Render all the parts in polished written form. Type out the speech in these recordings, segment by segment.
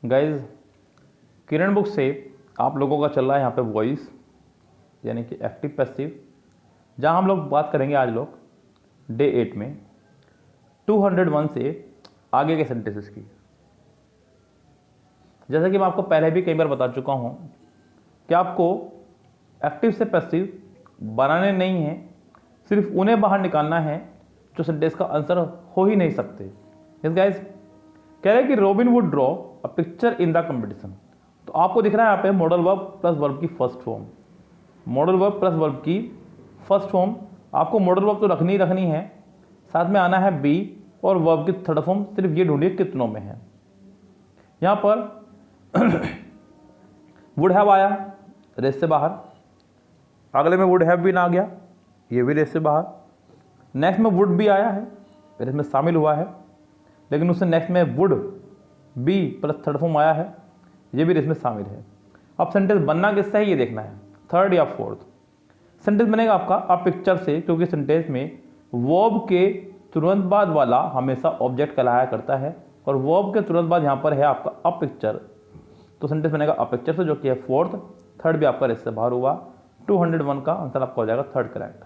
Guys किरण book से आप लोगों का चल रहा है यहाँ पे वॉइस यानी कि एक्टिव पैसिव, जहाँ हम लोग बात करेंगे आज लोग डे 8 में 201 से आगे के सेंटेंसेस की। जैसा कि मैं आपको पहले भी कई बार बता चुका हूँ कि आपको एक्टिव से पैसिव बनाने नहीं है, सिर्फ उन्हें बाहर निकालना है जो सेंटेंस का आंसर हो ही नहीं सकते। यस गाइस, कह रहे हैं कि robin would draw a picture in the competition. तो आपको दिख रहा है यहाँ पे मॉडल वर्ब प्लस वर्ब की first form, modal verb plus verb की फर्स्ट फॉर्म। आपको मॉडल वर्ब तो रखनी ही रखनी है, साथ में आना है बी और वर्ब की थर्ड फॉर्म। सिर्फ ये ढूंढिए कितनों में है। यहाँ पर वुड हैव आया रेस से बाहर, अगले में वुड हैव भी ना आ गया, ये भी रेस से बाहर। नेक्स्ट में वुड भी आया है, रेस में शामिल हुआ है, लेकिन उससे नेक्स्ट में would be plus third form आया है, ये भी रेस में शामिल है। अब सेंटेंस बनना किससे है ये देखना है, थर्ड या फोर्थ। सेंटेंस बनेगा आपका अ पिक्चर से, क्योंकि सेंटेंस में वर्ब के तुरंत बाद वाला हमेशा ऑब्जेक्ट कहलाया करता है और वर्ब के तुरंत बाद यहाँ पर है आपका अ पिक्चर, तो सेंटेंस बनेगा अ पिक्चर से, जो कि है फोर्थ। थर्ड भी आपका रेस से बाहर हुआ। 201 का आंसर आपका हो जाएगा थर्ड करेक्ट।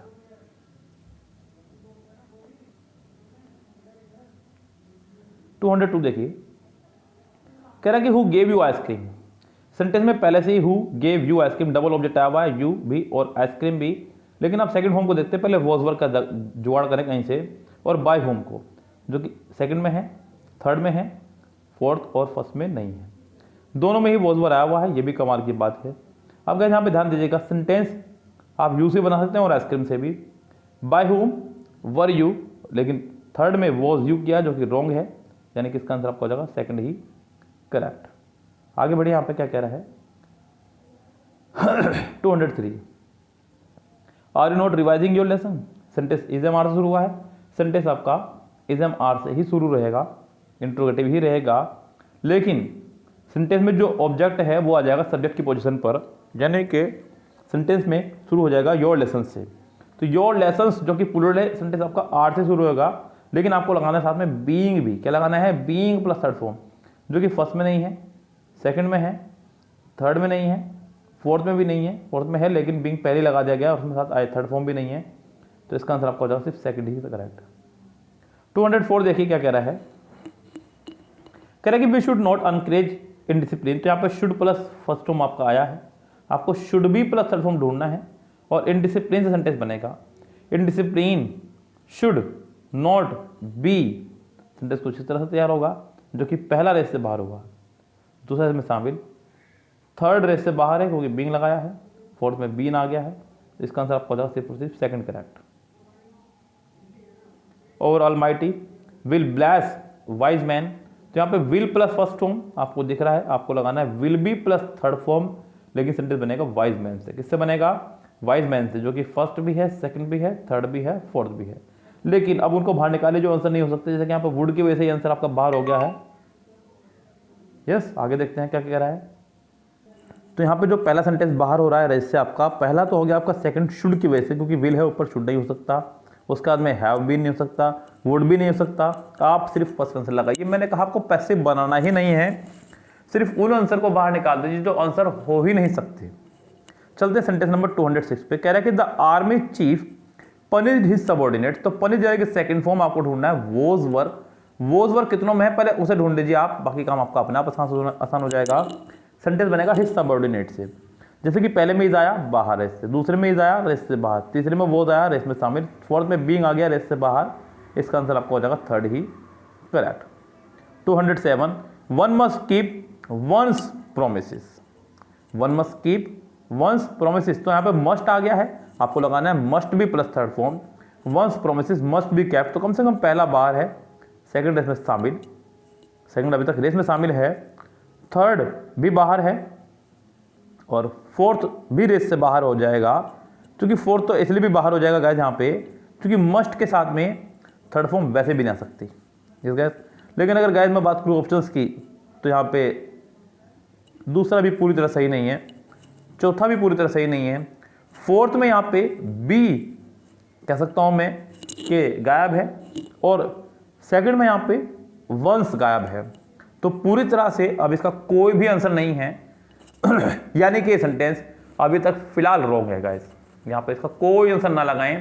202 देखिए, कह रहा है कि who gave you ice cream. Sentence में पहले से he who gave you ice cream double object आया हुआ है, यू भी और आइसक्रीम भी, लेकिन आप सेकंड होम को देखते हैं। पहले वॉज वर्ब का जुगाड़ करें कहीं से और बाय होम को, जो कि सेकंड में है, थर्ड में है, फोर्थ और फर्स्ट में नहीं है। दोनों में ही वॉज वर्ब आया हुआ है, ये भी कमाल की बात है। अब गाइस यहाँ पे ध्यान दीजिएगा, सेंटेंस आप यू से बना सकते हैं और आइसक्रीम से भी। बाय होम वर यू, लेकिन थर्ड में वॉज यू किया, जो कि रॉन्ग है, यानी कि इसका आंसर आपका हो जाएगा सेकंड ही करेक्ट। आगे बढ़िए, यहाँ पे क्या कह रहा है 203, are you not revising your lesson. Sentence is M R से शुरू हुआ है, सेंटेंस आपका इज एम आर से ही शुरू रहेगा, इंट्रोगेटिव ही रहेगा, लेकिन सेंटेंस में जो ऑब्जेक्ट है वो आ जाएगा सब्जेक्ट की पोजीशन पर, यानी कि सेंटेंस में शुरू हो जाएगा योर लेसन से। तो योर लेसन्स जो कि प्लूरल है, सेंटेंस आपका आर से शुरू होगा, लेकिन आपको लगाना है साथ में बीइंग भी। क्या लगाना है, बीइंग प्लस थर्ड फॉर्म, जो कि फर्स्ट में नहीं है, सेकंड में है, थर्ड में नहीं है, फोर्थ में भी नहीं है। फोर्थ में है लेकिन बीइंग पहले लगा दिया गया, उसमें साथ आए थर्ड फॉर्म भी नहीं है, तो इसका आंसर आपका हो जाएगा सिर्फ सेकंड ही करेक्ट। 204 देखिए क्या कह रहा है, कह रहा है कि we should not encourage indiscipline. तो यहाँ पर शुड प्लस फर्स्ट फॉर्म आपका आया है, आपको should be plus third form ढूंढना है और इनडिसिप्लिन से सेंटेंस बनेगा। Indiscipline should not be, sentence कुछ इस तरह से तैयार होगा, जो कि पहला रेस से बाहर हुआ, दूसरा रेस में शामिल, थर्ड रेस से बाहर है क्योंकि बीइंग लगाया है, फोर्थ में बीन आ गया है, इसका आंसर आपको हो जाएगा सिर्फ और सिर्फ second correct. Over almighty will bless wise man. तो यहाँ पे विल प्लस फर्स्ट फॉर्म आपको दिख रहा है, आपको लगाना है will be plus third form, लेकिन सेंटेंस बनेगा वाइज मैन से। किससे बनेगा, वाइज मैन से, जो कि फर्स्ट भी है, सेकंड भी है, थर्ड भी है, फोर्थ भी है। लेकिन अब उनको बाहर निकाले जो आंसर नहीं हो सकते, जैसे कि यहाँ पे वुड की वजह से आंसर आपका बाहर हो गया है। यस, आगे देखते हैं क्या कह रहा है। तो यहाँ पे जो पहला सेंटेंस बाहर हो रहा है रेस से आपका, पहला तो हो गया आपका सेकंड शुड की वजह से, क्योंकि विल है ऊपर, शुड नहीं हो सकता, उसके बाद में हैव भी नहीं हो सकता, वुड भी नहीं हो सकता। आप सिर्फ फर्स्ट आंसर लगाइए। मैंने कहा आपको पैसिव बनाना ही नहीं है, सिर्फ उन आंसर को बाहर निकाल दीजिए जो आंसर हो ही नहीं सकते। चलते सेंटेंस नंबर 206 पे, कह रहा है कि the army chief punished his subordinate. तो पनिश जाएगी सेकंड फॉर्म आपको ढूंढना है वॉज वर्ब। वॉज वर्ब कितनों में है पहले उसे ढूंढ लीजिए आप, बाकी काम आपका अपने आप आसान हो जाएगा। सेंटेंस बनेगा हिज सबऑर्डिनेट से, जैसे कि पहले में इज आया बाहर रेस से, दूसरे में इज आया रेस से बाहर, तीसरे में वॉज आया रेस में शामिल, फोर्थ में बीइंग आ गया रेस से बाहर, इसका आंसर आपको हो जाएगा थर्ड ही correct. 207 one must keep one's promises. One must keep one's promises, तो यहाँ पे मस्ट आ गया है, आपको लगाना है must be plus third form. Once promises must be kept, तो कम से कम पहला बाहर है, सेकंड रेस में शामिल, सेकंड अभी तक रेस में शामिल है, थर्ड भी बाहर है और फोर्थ भी रेस से बाहर हो जाएगा। क्योंकि फोर्थ तो इसलिए भी बाहर हो जाएगा गाइस यहाँ पे, क्योंकि मस्ट के साथ में थर्ड फॉर्म वैसे भी नहीं आ सकती इस गाइस। लेकिन अगर गाइस मैं बात करूँ ऑप्शंस की, तो यहाँ पे दूसरा भी पूरी तरह सही नहीं है, चौथा भी पूरी तरह सही नहीं है, फोर्थ में यहाँ पे बी कह सकता हूँ मैं कि गायब है, और सेकंड में यहाँ पे वंस गायब है। तो पूरी तरह से अब इसका कोई भी आंसर नहीं है यानी कि ये सेंटेंस अभी तक फिलहाल रॉन्ग है गाइस। यहाँ पे इसका कोई आंसर ना लगाएं।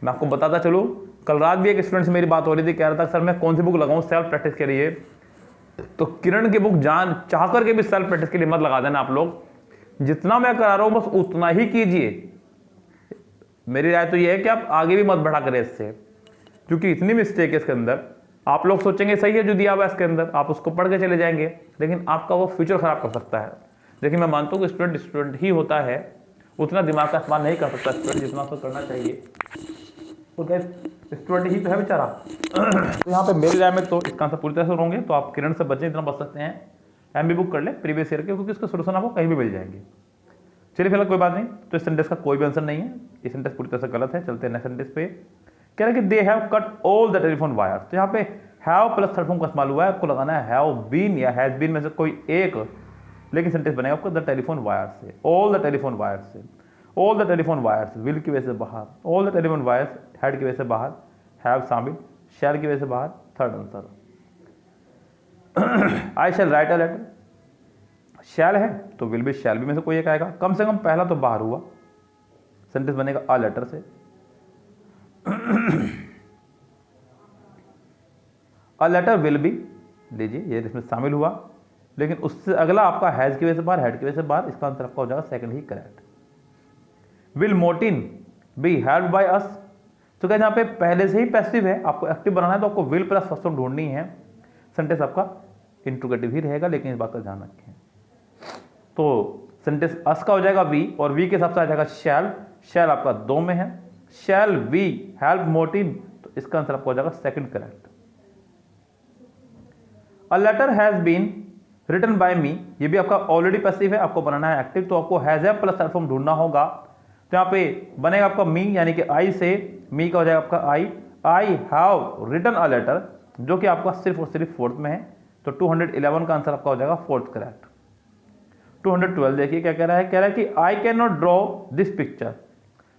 मैं आपको बताता चलूँ, कल रात भी एक स्टूडेंट से मेरी बात हो रही थी, कह रहा था सर मैं कौन सी बुक लगाऊं सेल्फ प्रैक्टिस के लिए। तो किरण की बुक जान चाह करके भी सेल्फ प्रैक्टिस के लिए मत लगा देना आप लोग। जितना मैं करा रहा हूं बस उतना ही कीजिए। मेरी राय तो ये है कि आप आगे भी मत बढ़ा करें इससे, क्योंकि इतनी मिस्टेक है इसके अंदर। आप लोग सोचेंगे सही है जो दिया हुआ है इसके अंदर, आप उसको पढ़ के चले जाएंगे, लेकिन आपका वो फ्यूचर खराब कर सकता है। लेकिन मैं मानता हूँ कि स्टूडेंट ही होता है, उतना दिमाग का इस्तेमाल नहीं कर सकता स्टूडेंट जितना उसको करना चाहिए। तो क्या स्टूडेंट ही तो है बेचारा। तो यहाँ पे मेरी राय में तो इसका आंसर पूरी तरह से होंगे। तो आप किरण से बचें, इतना बच सकते हैं। एमबी बुक कर ले प्रीवियस ईयर के, क्योंकि इसका सोल्यूशन आपको कहीं भी मिल जाएंगे। चलिए फिलहाल कोई बात नहीं। तो इस सेंटेंस का कोई भी आंसर नहीं है, ये सेंटेंस पूरी तरह से गलत है। चलते हैं नेक्स्ट सेंटेंस पे। कह रहे हैं कि they have cut all the telephone wire. तो यहाँ पे हैव प्लस थर्ड फॉर्म का इस्तेमाल हुआ है, आपको लगाना है हैव बीन या हैज बीन में से कोई एक, लेकिन सेंटेंस बनेगा आपको द टेलीफोन वायर से, ऑल द टेलीफोन वायर से। All the telephone wires will की वजह से बाहर, all the telephone wires head की वजह से बाहर, हैव शामिल, शैल की वजह से बाहर। Third answer I shall write a letter. Shall है तो विल भी शैल भी में से कोई एक आएगा, कम से कम पहला तो बाहर हुआ, सेंटेंस बनेगा अ लेटर से। अ लेटर विल बी लीजिए, ये इसमें शामिल हुआ, लेकिन उससे अगला आपका हैज की वजह से बाहर, हेड की वजह से बाहर। इसका आंसर आपका हो जाएगा सेकंड ही correct. Will Mortein be helped by us. तो क्या यहाँ पे पहले से ही पैसिव है, आपको एक्टिव बनाना है, तो आपको विल प्लस फर्स्ट फॉर्म ढूंढनी है। सेंटेंस आपका इंट्रोगेटिव ही रहेगा, लेकिन इस बात का ध्यान रखें। तो सेंटेंस अस का हो जाएगा वी, और वी के हिसाब से आ जाएगा शैल। शैल आपका दो में है, शैल वी हेल्प मोर्टिन, तो इसका आंसर आपको हो जाएगा second correct. A letter has been written by me, ये भी आपका ऑलरेडी पैसिव है, आपको बनाना है एक्टिव, तो आपको हैज है प्लस थर्ड फॉर्म ढूंढना होगा। तो यहाँ पे बनेगा आपका मी, यानी कि आई से मी का हो जाएगा आपका I have written a letter, जो कि आपका सिर्फ और सिर्फ फोर्थ में है। तो 211 का आंसर आपका हो जाएगा फोर्थ करेक्ट। 212 देखिए क्या कह रहा है, कह रहा है कि I can not draw this picture.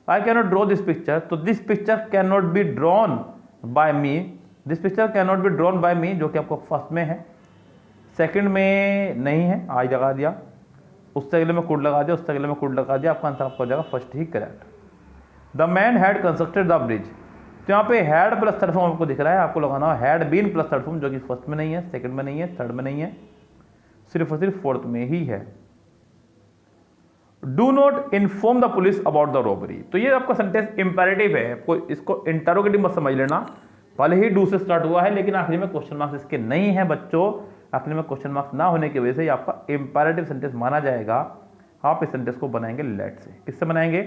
I can not draw this picture, तो this picture can not be drawn by me, this picture can not be drawn by me, जो कि आपको फर्स्ट में है। सेकंड में नहीं है, आई लगा दिया, उससे अगले में कुड लगा दिया, उससे अगले में कुड लगा दिया, आपका आंसर आपको हो जाएगा first he correct. The man had constructed the bridge. तो यहाँ पे हैड प्लस थर्ड फॉर्म आपको दिख रहा है, आपको लगाना है had been plus third form, जो कि फर्स्ट में नहीं है, सेकंड में नहीं है, थर्ड में नहीं है, सिर्फ और सिर्फ फोर्थ में ही है। Do not inform the police about the robbery. तो ये आपका सेंटेंस इंपेरेटिव है, आपको इसको इंटरोगेटिव मत समझ लेना। भले ही डू से स्टार्ट हुआ है, लेकिन आखिरी में क्वेश्चन मार्क्स इसके नहीं है बच्चों। आखिरी में क्वेश्चन मार्क्स ना होने की वजह से आपका इंपेरेटिव सेंटेंस माना जाएगा। आप इस सेंटेंस को बनाएंगे लेट से। किससे बनाएंगे?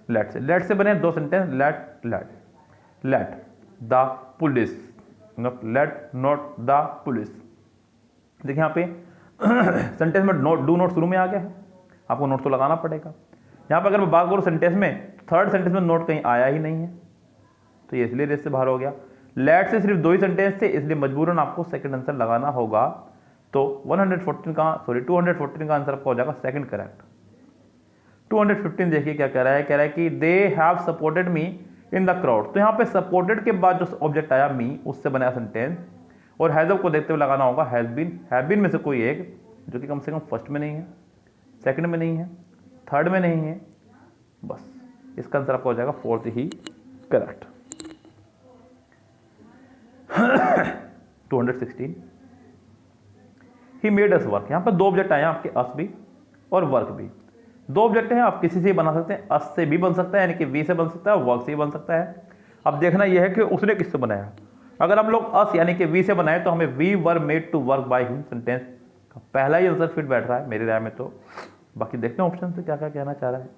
लेट से। लेट से बने दो sentence, let the police, let not the police. देखिए यहाँ पे सेंटेंस में नोट, डू नोट शुरू में आ गया है, आपको नोट तो लगाना पड़ेगा। यहाँ पर अगर मैं बात करूँ सेंटेंस में, थर्ड सेंटेंस में नोट कहीं आया ही नहीं है, तो ये इसलिए रेस से बाहर हो गया। लेट से सिर्फ दो ही सेंटेंस थे, इसलिए मजबूरन आपको सेकंड आंसर लगाना होगा। तो 214 का आंसर आपका हो जाएगा सेकंड करेक्ट। 215 देखिए क्या कह रहा है, कह रहा है कि they have supported me in the crowd. तो यहाँ पे सपोर्टेड के बाद जो ऑब्जेक्ट आया मी, उससे बनाया सेंटेंस, और हैज को देखते हुए लगाना होगा हैज बीन में से कोई एक, जो कि कम से कम फर्स्ट में नहीं है, सेकंड में नहीं है, थर्ड में नहीं है, बस इसका आंसर आपका हो जाएगा फोर्थ ही correct. 216 he made us work. यहाँ पर दो ऑब्जेक्ट आए हैं आपके, अस भी और वर्क भी। दो ऑब्जेक्ट हैं, आप किसी से बना सकते हैं, अस से भी बन सकता है यानी कि वी से बन सकता है, वर्क से भी बन सकता है। अब देखना यह है कि उसने किससे बनाया। अगर हम लोग अस यानी कि वी से बनाए तो हमें we were made to work by him, sentence का पहला ही आंसर फिट बैठ रहा है मेरी राय में। तो बाकी देखते हैं ऑप्शन से क्या क्या कहना चाह रहा है।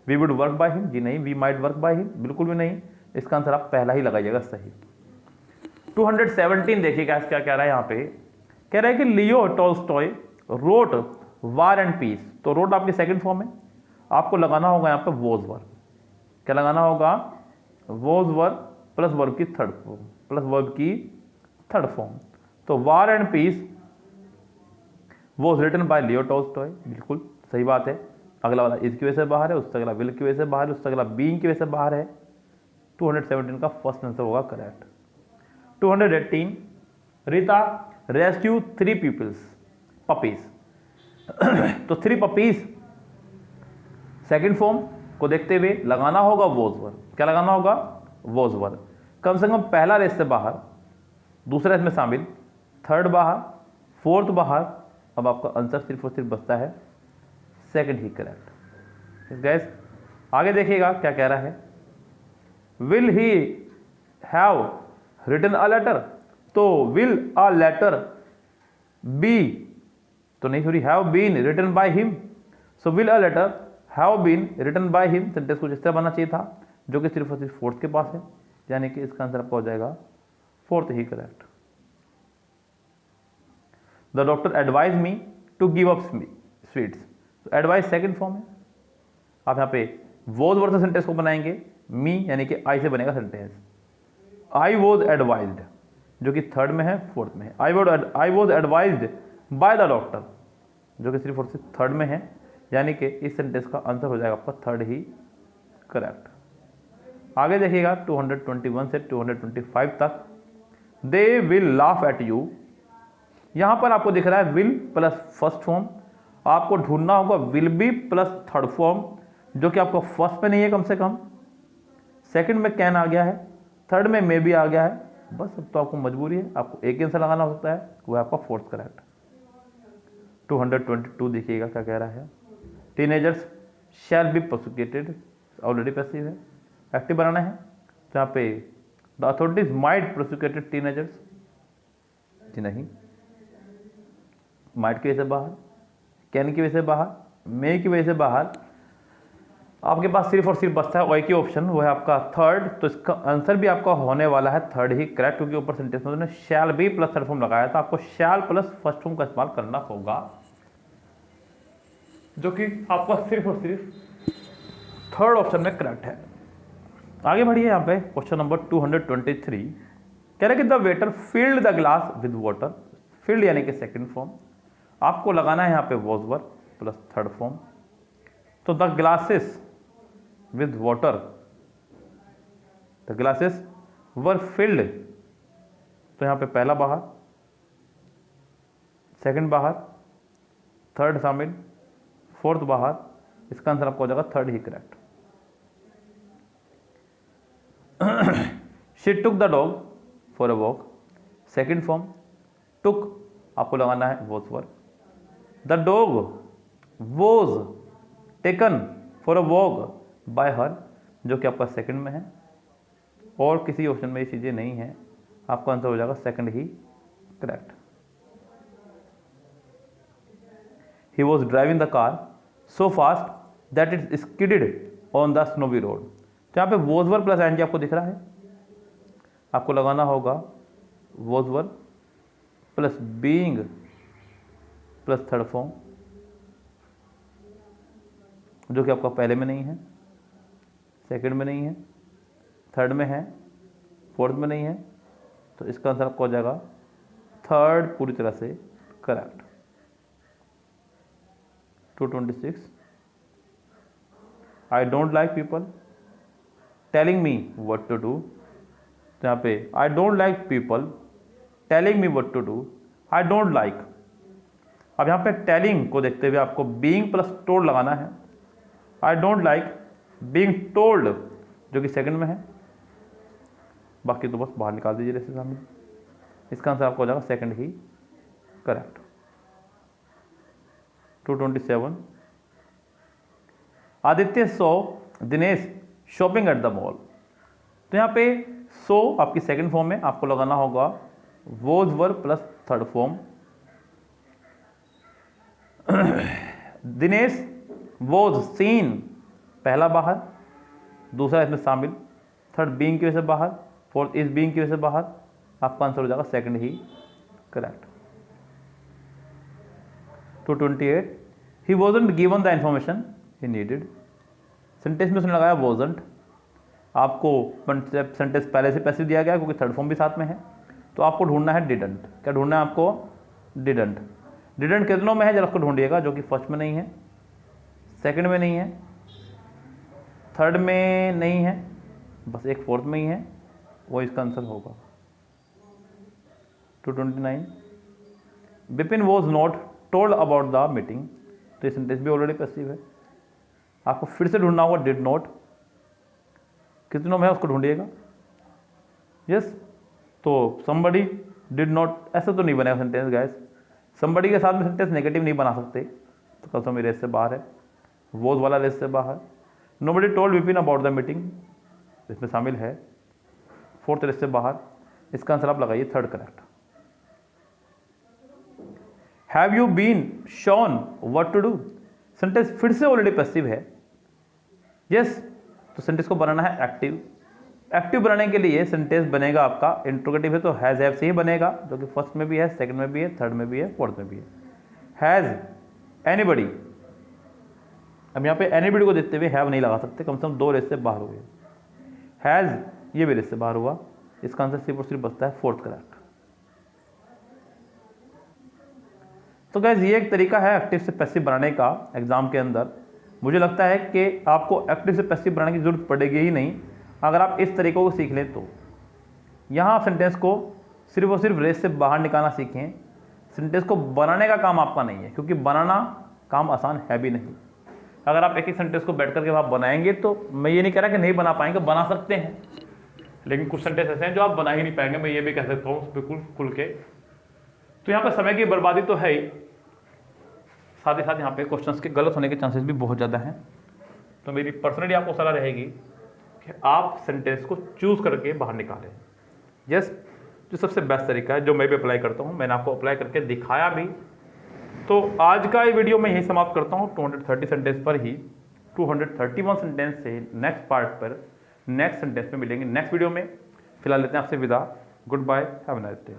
We would work by him, जी नहीं। We might work by him, बिल्कुल भी नहीं। इसका आंसर आप पहला ही लगाइएगा सही। 217 देखिए क्या कह रहा है यहाँ पे, कह रहा है कि Leo Tolstoy wrote War and Peace. तो रोट आपकी सेकंड फॉर्म है, आपको लगाना होगा यहाँ पे वॉज वर। क्या लगाना होगा? वॉज वर प्लस वर्ब की थर्ड फॉर्म, प्लस वर्ब की थर्ड फॉर्म। तो war and peace was written by Leo Tolstoy, बिल्कुल सही बात है। अगला वाला इज की वजह से बाहर है, उससे अगला विल की वजह से बाहर है, उससे अगला बीइंग की वजह से बाहर है। 217 का फर्स्ट आंसर होगा correct. 218 Rita rescue 3 people's puppies. तो 3 पपीज सेकंड फॉर्म को देखते हुए लगाना होगा वॉज वर। क्या लगाना होगा? वॉज वर। कम से कम पहला रेस से बाहर, दूसरा इसमें शामिल, थर्ड बाहर, फोर्थ बाहर। अब आपका आंसर सिर्फ और सिर्फ बचता है सेकंड ही करेक्ट। गैस आगे देखिएगा क्या कह रहा है। Will he have written a letter, तो विल अ लेटर बी, तो नहीं sorry, have been written by him. So will a letter have been written by him, sentence कुछ इस तरह बनना चाहिए था, जो कि सिर्फ और सिर्फ फोर्थ के पास है, यानी कि इसका आंसर आपका हो जाएगा फोर्थ ही correct. The doctor advise me to give up sweets, तो एडवाइस सेकंड फॉर्म है। आप यहाँ पे वॉज वर्सेस सेंटेंस को बनाएंगे, मी यानी कि आई से बनेगा सेंटेंस। आई वॉज एडवाइज्ड, जो कि थर्ड में है, फोर्थ में है। I was advised by the doctor, जो कि सिर्फ और सिर्फ थर्ड में है, यानी कि इस सेंटेंस का आंसर हो जाएगा आपका थर्ड ही करेक्ट। आगे देखिएगा 221 से 225 तक। They will laugh at you, यहां पर आपको दिख रहा है विल प्लस फर्स्ट फॉर्म, आपको ढूंढना होगा will be plus third form, जो कि आपको फर्स्ट में नहीं है, कम से कम सेकंड में कैन आ गया है, थर्ड में मे भी आ गया है। बस अब तो आपको मजबूरी है, आपको एक आंसर लगाना हो सकता है, वो है आपका फोर्थ करेक्ट। 222 देखिएगा क्या कह रहा है। Teenagers shall be prosecuted, already passive है, एक्टिव बनाना है, जहाँ पे the authorities might prosecuted teenagers, जी नहीं, माइट की वजह से बाहर, कैन की वजह से बाहर, मे की वजह से बाहर। आपके पास सिर्फ और सिर्फ बचता है वाई की ऑप्शन, वो है आपका थर्ड। तो इसका आंसर भी आपका होने वाला है थर्ड ही करेक्ट, क्योंकि ऊपर सेंटेंस में उन्होंने shall be plus third form लगाया था, आपको शैल प्लस फर्स्ट फॉर्म का इस्तेमाल करना होगा, जो कि आपका सिर्फ और सिर्फ थर्ड ऑप्शन में करेक्ट है। आगे बढ़िए, यहाँ पे क्वेश्चन नंबर 223 कह रहे कि the waiter filled the glass with water, filled यानी कि सेकंड फॉर्म, आपको लगाना है यहाँ पे was were plus third form. तो the glasses with water, the glasses were filled, तो यहाँ पे पहला बाहर, सेकंड बाहर, थर्ड शामिल, फोर्थ बाहर, इसका आंसर आपको हो जाएगा थर्ड ही correct. She took the dog for a walk, second form, took आपको लगाना है was were. The dog was taken for a walk by her, जो कि आपका सेकंड में है, और किसी ऑप्शन में ये चीज़ें नहीं है, आपका आंसर हो जाएगा सेकंड ही correct. He was driving the car so fast that it skidded on the snowy road, तो यहाँ पे वॉज वर प्लस एनजी आपको दिख रहा है, आपको लगाना होगा was were plus being plus third form, जो कि आपका पहले में नहीं है, सेकंड में नहीं है, थर्ड में है, फोर्थ में नहीं है, तो इसका आंसर आपको हो जाएगा थर्ड पूरी तरह से correct. 226 I don't like people telling me what to do, तो यहाँ पे I don't like people telling me what to do, I don't like. अब यहाँ पे टेलिंग को देखते हुए आपको बीइंग प्लस टोल्ड लगाना है, आई डोंट लाइक बीइंग टोल्ड, जो कि सेकंड में है, बाकी तो बस बाहर निकाल दीजिए जैसे सामने, इसका आंसर आपको हो जाएगा सेकंड ही correct. 227 Aditya so Dinesh shopping at the mall, तो यहाँ पे सो आपकी सेकंड फॉर्म में, आपको लगाना होगा was were plus third form. Dinesh was seen पहला बाहर, दूसरा इसमें शामिल, थर्ड बीइंग की वजह से बाहर, फोर्थ इज बीइंग की वजह से बाहर, आपका आंसर हो जाएगा सेकंड ही correct. 228 he wasn't given the information he needed, sentence में उसने लगाया वॉजंट, आपको सेंटेंस पहले से पैसिव दिया गया क्योंकि थर्ड फॉर्म भी साथ में है, तो आपको ढूंढना है डिडंट। क्या ढूंढना है आपको? डिडंट। डिडंट कितनों में है जरा उसको ढूंढिएगा, जो कि फर्स्ट में नहीं है, सेकंड में नहीं है, थर्ड में नहीं है, बस एक फोर्थ में ही है, वो इसका आंसर होगा। 229 Vipin was not told about the meeting, तो ये सेंटेंस भी ऑलरेडी पैसिव है। आपको फिर से ढूंढना होगा डिड नॉट, कितनों में है उसको ढूंढिएगा। यस, तो समबडी डिड नॉट, ऐसा तो नहीं बनेगा सेंटेंस गाइस। समबडी के साथ में सेंटेंस नेगेटिव नहीं बना सकते, तो कल तो रेस से बाहर है, वॉज वाला रेस से बाहर। Nobody told Vipin about the meeting, इसमें शामिल है, फोर्थ रेस से बाहर। इसका आंसर आप लगाइए third correct. Have you been shown what to do, sentence फिर से ऑलरेडी पैसिव है। यस, तो सेंटेंस को बनाना है एक्टिव। एक्टिव बनाने के लिए सेंटेंस बनेगा आपका इंट्रोगेटिव है तो हैज हैव से ही बनेगा, जो कि फर्स्ट में भी है, सेकंड में भी है, थर्ड में भी है, फोर्थ में भी है। हैज एनीबडी, अब यहाँ पे एनीबडी को देखते हुए हैव नहीं लगा सकते, कम से कम 2 रेस से बाहर हो गए। हैज ये भी रेस से बाहर हुआ, इसका आंसर सिर्फ और सिर्फ बचता है फोर्थ करेक्ट। तो गाइस ये एक तरीका है एक्टिव से पैसिव बनाने का एग्जाम के अंदर। मुझे लगता है कि आपको एक्टिव से पैसिव बनाने की जरूरत पड़ेगी ही नहीं अगर आप इस तरीकों को सीख लें तो। यहाँ आप सेंटेंस को सिर्फ और सिर्फ रेस से बाहर निकालना सीखें, सेंटेंस को बनाने का काम आपका नहीं है, क्योंकि बनाना काम आसान है भी नहीं। अगर आप एक ही सेंटेंस को बैठ करके वहाँ बनाएंगे तो मैं ये नहीं कह रहा कि नहीं बना पाएंगे, बना सकते हैं, लेकिन कुछ सेंटेंस ऐसे हैं जो आप बना ही नहीं पाएंगे, मैं ये भी कह सकता हूँ बिल्कुल खुल के। तो यहाँ पर समय की बर्बादी तो है ही, साथ ही साथ यहाँ पे क्वेश्चंस के गलत होने के चांसेस भी बहुत ज़्यादा हैं। तो मेरी पर्सनली आपको सलाह रहेगी कि आप सेंटेंस को चूज करके बाहर निकालें। यस, जो सबसे बेस्ट तरीका है, जो मैं भी अप्लाई करता हूँ, मैंने आपको अप्लाई करके दिखाया भी। तो आज का ये वीडियो मैं यही समाप्त करता हूँ 230 सेंटेंस पर ही। 231 सेंटेंस से नेक्स्ट पार्ट पर नेक्स्ट सेंटेंस में मिलेंगे नेक्स्ट वीडियो में। फिलहाल लेते हैं आपसे विदा। Goodbye, have a nice day.